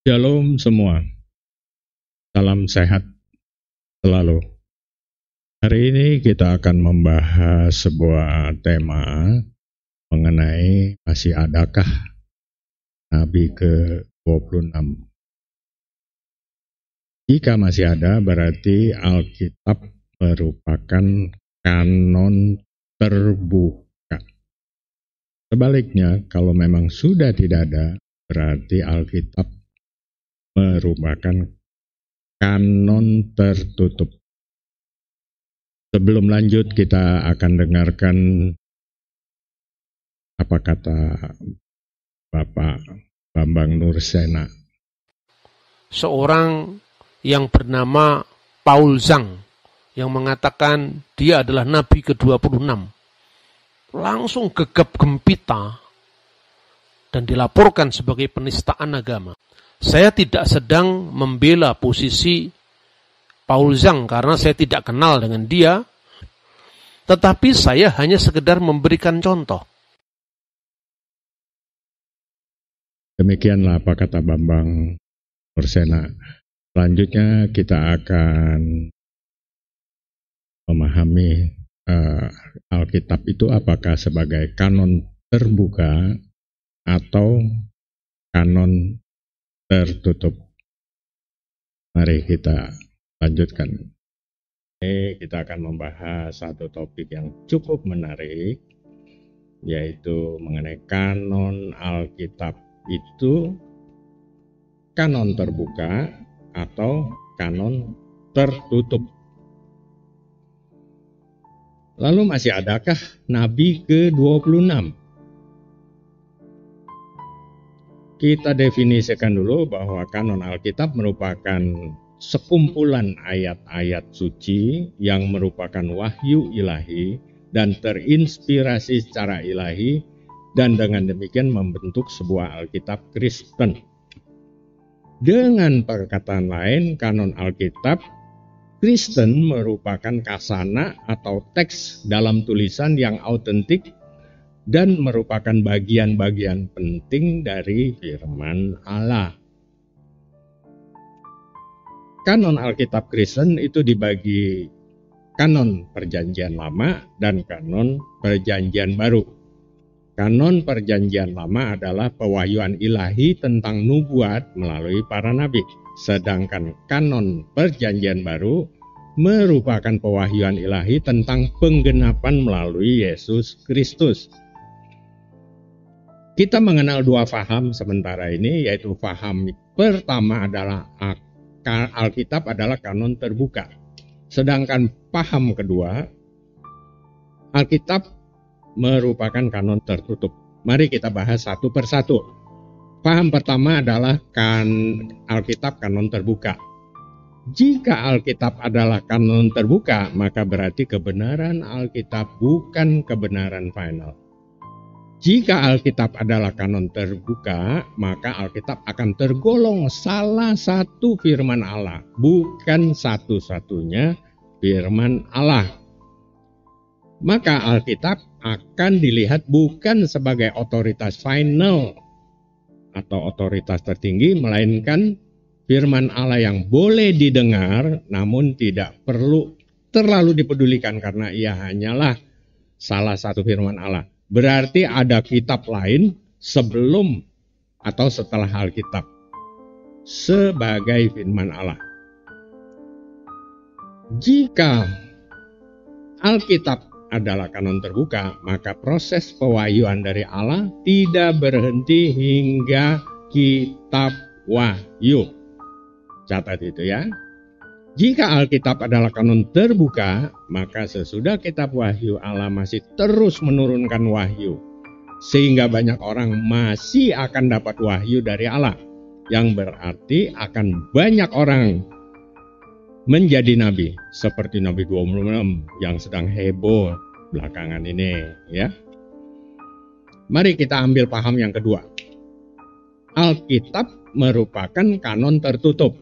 Shalom semua, salam sehat selalu. Hari ini kita akan membahas sebuah tema mengenai masih adakah Nabi ke-26. Jika masih ada, berarti Alkitab merupakan kanon terbuka. Sebaliknya, kalau memang sudah tidak ada, berarti Alkitab merupakan kanon tertutup. Sebelum lanjut, kita akan dengarkan apa kata Bapak Bambang Nursena. Seorang yang bernama Paul Zhang yang mengatakan dia adalah Nabi ke-26 langsung gegap gempita dan dilaporkan sebagai penistaan agama. Saya tidak sedang membela posisi Paul Zhang karena saya tidak kenal dengan dia, tetapi saya hanya sekedar memberikan contoh. Demikianlah apa kata Bambang Nursena. Selanjutnya kita akan memahami Alkitab itu apakah sebagai kanon terbuka atau kanon tertutup. Mari kita lanjutkan. Ini kita akan membahas satu topik yang cukup menarik, yaitu mengenai kanon Alkitab itu kanon terbuka atau kanon tertutup. Lalu masih adakah Nabi ke-26? Kita definisikan dulu bahwa kanon Alkitab merupakan sekumpulan ayat-ayat suci yang merupakan wahyu ilahi dan terinspirasi secara ilahi, dan dengan demikian membentuk sebuah Alkitab Kristen. Dengan perkataan lain, kanon Alkitab Kristen merupakan kasana atau teks dalam tulisan yang autentik dan merupakan bagian-bagian penting dari firman Allah. Kanon Alkitab Kristen itu dibagi kanon Perjanjian Lama dan kanon Perjanjian Baru. Kanon Perjanjian Lama adalah pewahyuan ilahi tentang nubuat melalui para nabi, sedangkan kanon Perjanjian Baru merupakan pewahyuan ilahi tentang penggenapan melalui Yesus Kristus. Kita mengenal dua faham sementara ini, yaitu faham pertama adalah Alkitab adalah kanon terbuka. Sedangkan paham kedua, Alkitab merupakan kanon tertutup. Mari kita bahas satu persatu. Paham pertama adalah Alkitab kanon terbuka. Jika Alkitab adalah kanon terbuka, maka berarti kebenaran Alkitab bukan kebenaran final. Jika Alkitab adalah kanon terbuka, maka Alkitab akan tergolong salah satu firman Allah, bukan satu-satunya firman Allah. Maka Alkitab akan dilihat bukan sebagai otoritas final atau otoritas tertinggi, melainkan firman Allah yang boleh didengar namun tidak perlu terlalu dipedulikan karena ia hanyalah salah satu firman Allah. Berarti ada kitab lain sebelum atau setelah Alkitab sebagai firman Allah. Jika Alkitab adalah kanon terbuka, maka proses pewahyuan dari Allah tidak berhenti hingga kitab Wahyu. Catat itu ya. Jika Alkitab adalah kanon terbuka, maka sesudah kitab Wahyu Allah masih terus menurunkan wahyu, sehingga banyak orang masih akan dapat wahyu dari Allah, yang berarti akan banyak orang menjadi nabi, seperti Nabi 26 yang sedang heboh belakangan ini ya. Mari kita ambil paham yang kedua. Alkitab merupakan kanon tertutup.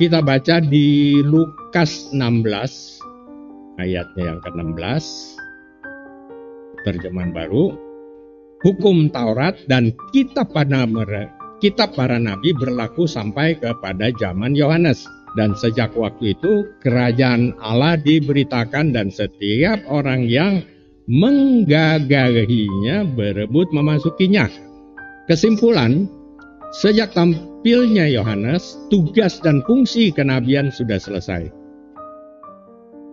Kita baca di Lukas 16 ayatnya yang ke-16, terjemahan baru. Hukum Taurat dan kitab kitab para nabi berlaku sampai kepada zaman Yohanes. Dan sejak waktu itu kerajaan Allah diberitakan dan setiap orang yang menggagahinya berebut memasukinya. Kesimpulan, sejak tampilnya Yohanes, tugas dan fungsi kenabian sudah selesai.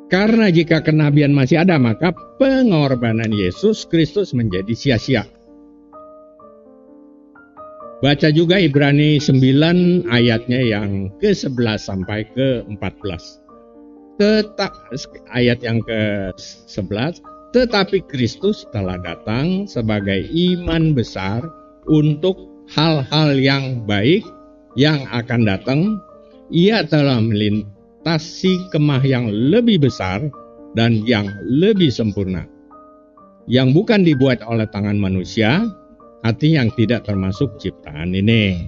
Karena jika kenabian masih ada, maka pengorbanan Yesus Kristus menjadi sia-sia. Baca juga Ibrani 9 ayatnya yang ke-11 sampai ke-14. Ayat yang ke-11, tetapi Kristus telah datang sebagai iman besar untuk hal-hal yang baik yang akan datang. Ia telah melintasi kemah yang lebih besar dan yang lebih sempurna, yang bukan dibuat oleh tangan manusia, hati yang tidak termasuk ciptaan ini.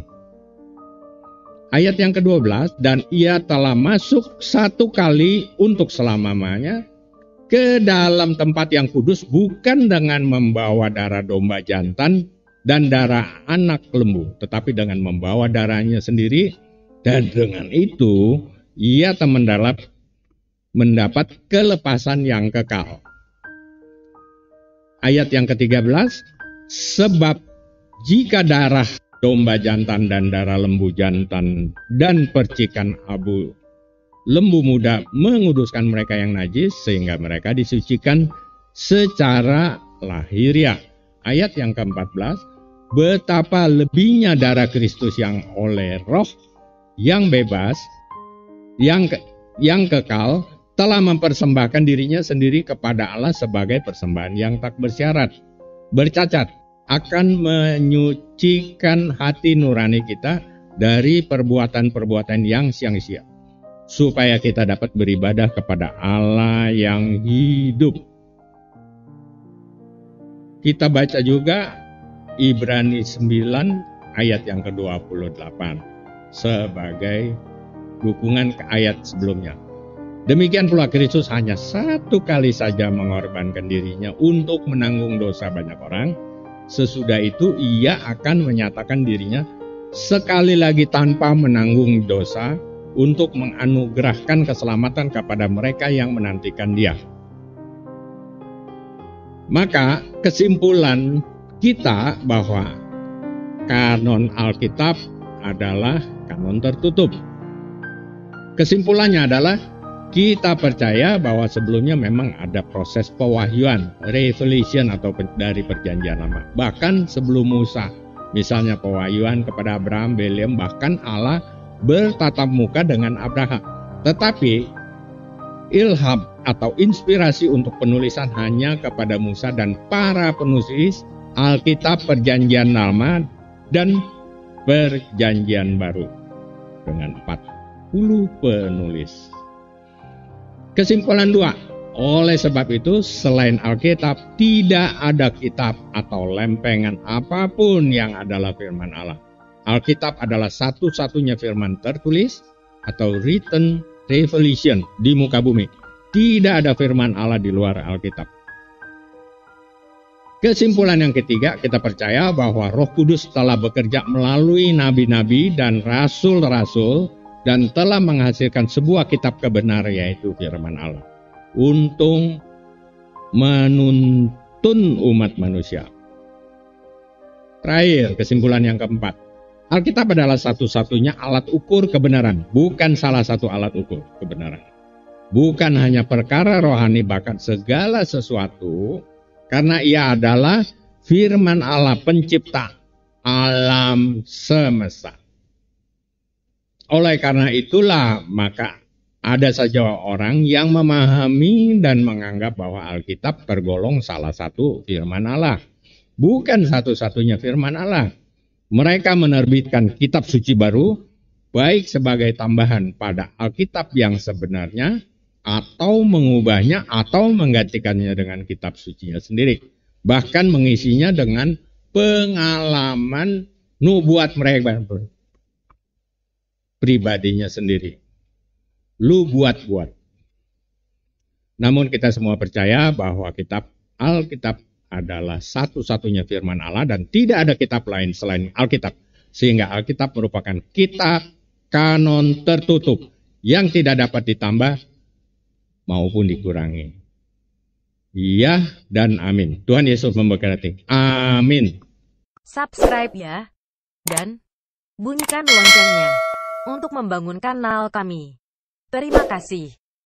Ayat yang ke-12, dan ia telah masuk satu kali untuk selama-lamanya ke dalam tempat yang kudus, bukan dengan membawa darah domba jantan dan darah anak lembu, tetapi dengan membawa darahnya sendiri, dan dengan itu ia telah mendapat kelepasan yang kekal. Ayat yang ke-13, sebab jika darah domba jantan dan darah lembu jantan dan percikan abu lembu muda menguduskan mereka yang najis, sehingga mereka disucikan secara lahiriah. Ayat yang ke-14, betapa lebihnya darah Kristus yang oleh roh yang bebas, yang kekal, telah mempersembahkan dirinya sendiri kepada Allah sebagai persembahan yang tak bersyarat, bercacat, akan menyucikan hati nurani kita dari perbuatan-perbuatan yang sia-sia, supaya kita dapat beribadah kepada Allah yang hidup. Kita baca juga Ibrani 9 ayat yang ke-28 sebagai dukungan ke ayat sebelumnya. Demikian pula Kristus hanya satu kali saja mengorbankan dirinya untuk menanggung dosa banyak orang. Sesudah itu ia akan menyatakan dirinya sekali lagi tanpa menanggung dosa untuk menganugerahkan keselamatan kepada mereka yang menantikan Dia. Maka kesimpulan kita bahwa kanon Alkitab adalah kanon tertutup. Kesimpulannya adalah kita percaya bahwa sebelumnya memang ada proses pewahyuan, revelation atau dari perjanjian lama. Bahkan sebelum Musa, misalnya pewahyuan kepada Abraham, Balaam, bahkan Allah bertatap muka dengan Abraham. Tetapi ilham atau inspirasi untuk penulisan hanya kepada Musa dan para penulis Alkitab Perjanjian Lama dan Perjanjian Baru dengan 40 penulis. Kesimpulan 2, oleh sebab itu selain Alkitab tidak ada kitab atau lempengan apapun yang adalah firman Allah. Alkitab adalah satu-satunya firman tertulis atau written revelation di muka bumi. Tidak ada firman Allah di luar Alkitab. Kesimpulan yang ketiga, kita percaya bahwa Roh Kudus telah bekerja melalui nabi-nabi dan rasul-rasul dan telah menghasilkan sebuah kitab kebenaran, yaitu firman Allah, untuk menuntun umat manusia. Terakhir, kesimpulan yang keempat, Alkitab adalah satu-satunya alat ukur kebenaran, bukan salah satu alat ukur kebenaran. Bukan hanya perkara rohani, bahkan segala sesuatu, karena ia adalah firman Allah pencipta alam semesta. Oleh karena itulah, maka ada saja orang yang memahami dan menganggap bahwa Alkitab tergolong salah satu firman Allah. Bukan satu-satunya firman Allah. Mereka menerbitkan kitab suci baru, baik sebagai tambahan pada Alkitab yang sebenarnya, atau mengubahnya atau menggantikannya dengan kitab sucinya sendiri. Bahkan mengisinya dengan pengalaman nubuat mereka pribadinya sendiri. Lu buat-buat. Namun kita semua percaya bahwa Alkitab adalah satu-satunya firman Allah dan tidak ada kitab lain selain Alkitab. sehingga Alkitab merupakan kitab kanon tertutup yang tidak dapat ditambah maupun dikurangi. Ya dan amin. Tuhan Yesus memberkati. Amin. Subscribe ya, dan bunyikan loncengnya untuk membangun kanal kami. Terima kasih.